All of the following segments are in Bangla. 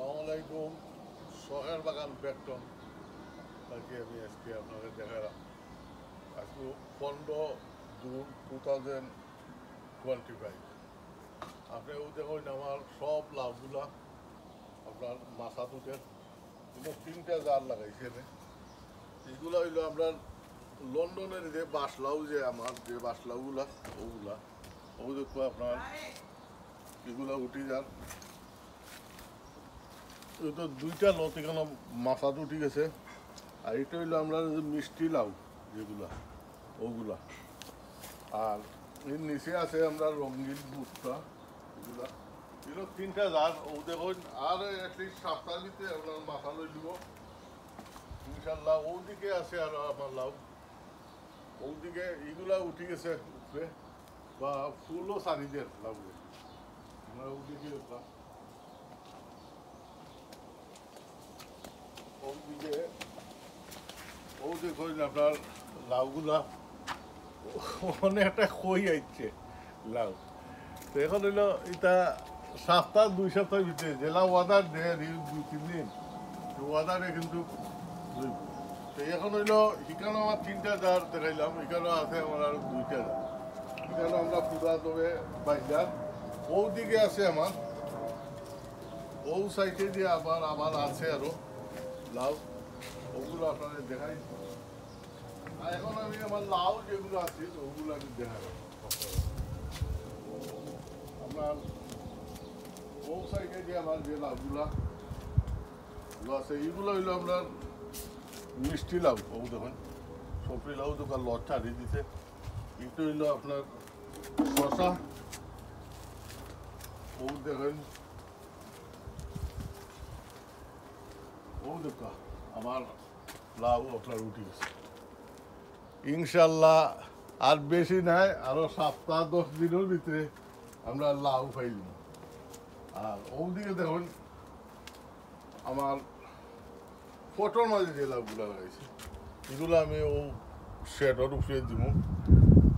আসসালামাইকুম শখের বাগান বেকটন তাকে আমি আজকে আপনাদের দেখালাম আজকে 15 জুন 2025 আপনি দেখুন আমার সব লাভগুলা আপনার মাথা তুটের কিন্তু 3টা জার লাগাইছে এগুলো হইলো আপনার লন্ডনের যে বাসলাউ যে আমার যে বাসলাউগুলা ওগুলা ও দেখবো আপনার এগুলা উঠি যান তো 2টা লত এখানে মাথা উঠি গেছে আর এটা হইলো আমরা মিষ্টি লাউ যেগুলা ওগুলা আর এর নিচে আছে আমরা রঙিন ভুট্টা এগুলা এগুলো 3টা জার ও দেখুন আর অ্যাটলিস্ট সপ্তাহের ভিতরে আপনার মাথা লই দিব ইনশাল্লাহ ওদিকে আছে আর আমার লাউ ওদিকে এগুলা উঠি গেছে উপরে বা ফুলও সারিদের লাউ আমরা ওদিকে ওদিকে ও দেখুন আপনার লাউগুলা অনেকটা খই আইছে লাউ তো এখন হইলো এটা সপ্তাহ 2 সপ্তাহের ভিতরে জেলা ওয়াদার দেয় 2-3 দিন ওয়াদারে কিন্তু তো এখন হইলো এখানে আমার 3টা জার দেখাইলাম এখানে আছে আমার আর 2টা জার এখানে আমরা পুরা তবে বাইজার ওদিকে আছে আমার ও সাইডে দিয়ে আবার আছে আরো লাউ ওগুলো আপনাদের দেখাই আর এখন আমি আমার লাউ যেগুলো আছে ওগুলো আমি দেখাবো আপনার ও সাইডে দিয়ে আমার যে লাউগুলা আছে এইগুলো হইলো আপনার মিষ্টি লাউ ও দেখুন সফরি লাউ দোকান লট ছাড়িয়ে দিতে একটু হইলো আপনার শশা ও দেখেন ও দেখা আমার লাউ আপনার উঠে গেছে ইনশাল্লাহ আর বেশি নাই আরো সপ্তাহ 10 দিনের ভিতরে আমরা লাউ পাইলাম আর ওদিকে দেখুন আমার ফটোর মাঝে যে লাউগুলো লাগাইছে এগুলো আমি ও শেডর উপরে দিব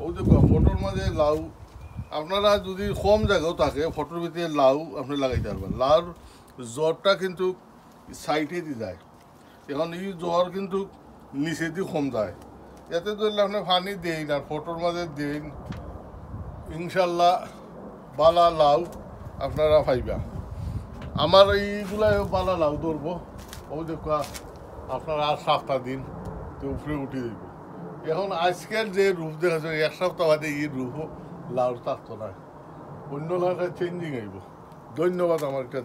ও দেখো ফটোর মাঝে লাউ আপনারা যদি কম জায়গাও থাকে ফটোর ভিতরে লাউ আপনি লাগাইতে পারবেন লাউর জ্বরটা কিন্তু সাইডে দিয়ে যায় এখন এই জ্বর কিন্তু নিচে দিয়ে কম যায় এতে ধরলে আপনি পানি দিন আর ফটোর মাঝে দিন ইনশাল্লাহ বালা লাউ আপনারা পাইবা আমার এইগুলাই বালা লাউ ধরবো ও দেখা আপনারা আর 7টা দিন তো উপরে উঠে দিব এখন আজকের যে রূপ দেখাচ্ছে 1 সপ্তাহ বাদে এই রূপও লাউর থাকতো না অন্য লাউটা চেঞ্জিং আইব ধন্যবাদ আমার একটা